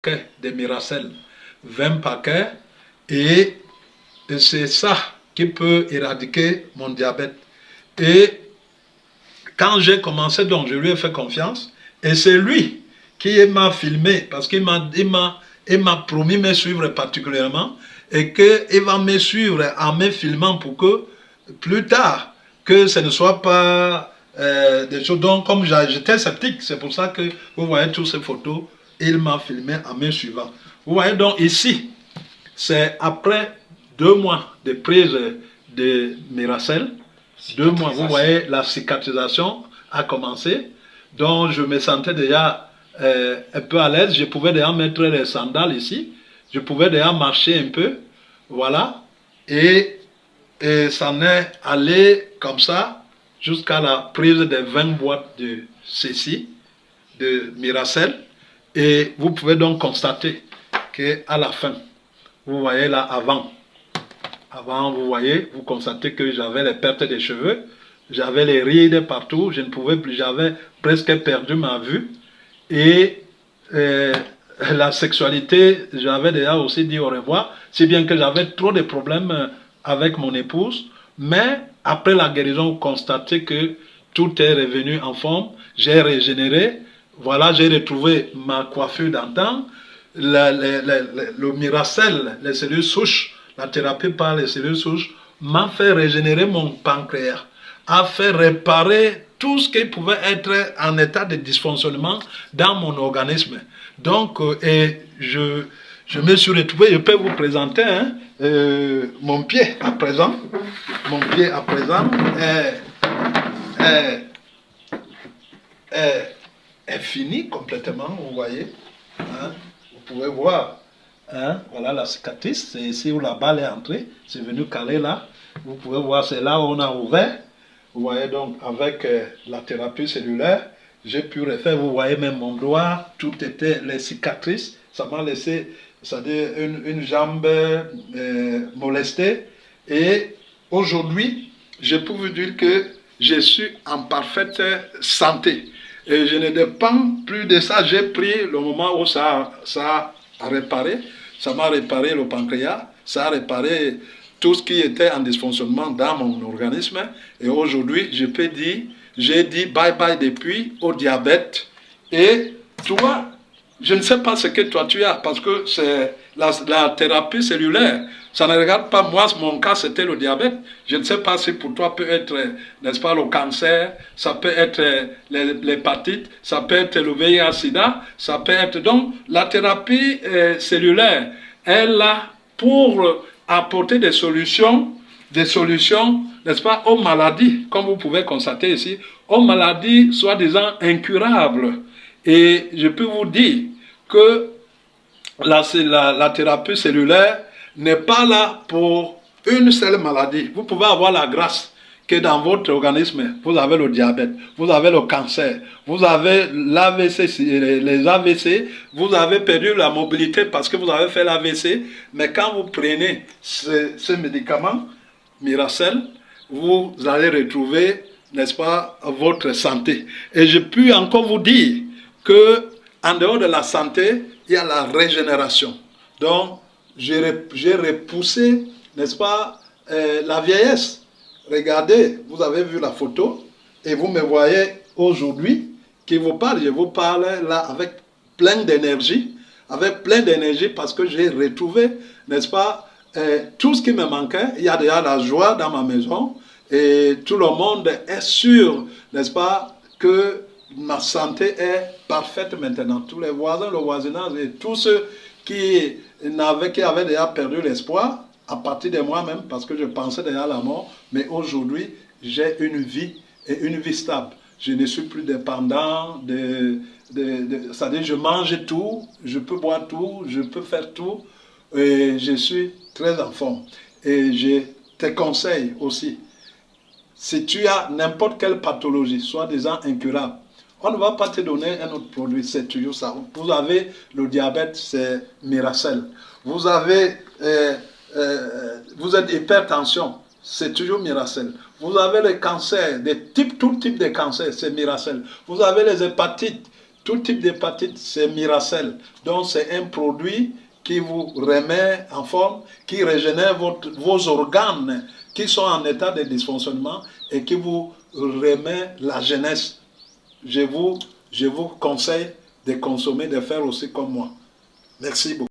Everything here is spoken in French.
paquets de Miracel, 20 paquets, et c'est ça qui peut éradiquer mon diabète. Et quand j'ai commencé, donc je lui ai fait confiance, et c'est lui qui m'a filmé, parce qu'il m'a promis de me suivre particulièrement, et qu'il va me suivre en me filmant pour que plus tard, que ce ne soit pas des choses. Donc, comme j'étais sceptique, c'est pour ça que vous voyez toutes ces photos, il m'a filmé en me suivant. Vous voyez donc ici, c'est après 2 mois de prise de Miracel, 2 mois, vous voyez, la cicatrisation a commencé. Donc, je me sentais déjà un peu à l'aise. Je pouvais déjà mettre les sandales ici. Je pouvais déjà marcher un peu. Voilà. Et, et ça en est allé comme ça jusqu'à la prise des 20 boîtes de ceci, de Miracel. Et vous pouvez donc constater qu'à la fin, vous voyez là avant, vous voyez, vous constatez que j'avais les pertes de cheveux, j'avais les rides partout, je ne pouvais plus, j'avais presque perdu ma vue. Et euh, la sexualité, j'avais déjà aussi dit au revoir, si bien que j'avais trop de problèmes avec mon épouse. Mais après la guérison, vous constatez que tout est revenu en forme, j'ai régénéré, voilà, j'ai retrouvé ma coiffure d'antan, le Miracel, les cellules souches, la thérapie par les cellules souches, m'a fait régénérer mon pancréas, a fait réparer tout ce qui pouvait être en état de dysfonctionnement dans mon organisme. Donc, et je me suis retrouvé, je peux vous présenter mon pied à présent. Mon pied à présent est, est, est fini complètement, vous voyez. Hein? Vous pouvez voir. Hein? Voilà la cicatrice, c'est ici où la balle est entrée, c'est venu caler là. Vous pouvez voir, c'est là où on a ouvert. Vous voyez donc, avec la thérapie cellulaire, j'ai pu refaire, vous voyez même mon doigt, tout était les cicatrices. Ça m'a laissé, c'est-à-dire une jambe molestée. Et aujourd'hui, je peux vous dire que je suis en parfaite santé. Et je ne dépends plus de ça. J'ai pris le moment où ça a réparé. Ça m'a réparé le pancréas. Ça a réparé tout ce qui était en dysfonctionnement dans mon organisme. Et aujourd'hui, je peux dire, j'ai dit bye bye depuis au diabète. Et toi, je ne sais pas ce que toi tu as, parce que c'est la thérapie cellulaire. Ça ne regarde pas moi, mon cas c'était le diabète. Je ne sais pas si pour toi peut être, n'est-ce pas, le cancer, ça peut être l'hépatite, ça peut être le VIH-Sida, ça peut être... Donc, la thérapie cellulaire est là pour apporter des solutions, n'est-ce pas, aux maladies, comme vous pouvez constater ici, aux maladies soi-disant incurables. Et je peux vous dire que la thérapie cellulaire n'est pas là pour une seule maladie. Vous pouvez avoir la grâce que dans votre organisme, vous avez le diabète, vous avez le cancer, vous avez l'AVC, les AVC, vous avez perdu la mobilité parce que vous avez fait l'AVC, mais quand vous prenez ce médicament, Miracel, vous allez retrouver, n'est-ce pas, votre santé. Et je puis encore vous dire que en dehors de la santé, il y a la régénération. Donc, j'ai repoussé, n'est-ce pas, la vieillesse. Regardez, vous avez vu la photo et vous me voyez aujourd'hui qui vous parle. Je vous parle là avec plein d'énergie, parce que j'ai retrouvé, n'est-ce pas, tout ce qui me manquait. Il y a déjà la joie dans ma maison et tout le monde est sûr, n'est-ce pas, que ma santé est parfaite maintenant. Tous les voisins, le voisinage et tous ceux qui avaient déjà perdu l'espoir, à partir de moi-même, parce que je pensais déjà à la mort, mais aujourd'hui, j'ai une vie et une vie stable. Je ne suis plus dépendant c'est-à-dire je mange tout, je peux boire tout, je peux faire tout, et je suis très en forme. Et je te conseille aussi, si tu as n'importe quelle pathologie, soi-disant incurable, on ne va pas te donner un autre produit, c'est toujours ça. Vous avez le diabète, c'est Miracel. Vous avez, vous êtes hypertension, c'est toujours Miracel. Vous avez le cancer, tout type de cancer, c'est Miracel. Vous avez les hépatites, tout type d'hépatite, c'est Miracel. Donc c'est un produit qui vous remet en forme, qui régénère vos organes qui sont en état de dysfonctionnement et qui vous remet la jeunesse. Je vous conseille de consommer, de faire aussi comme moi. Merci beaucoup.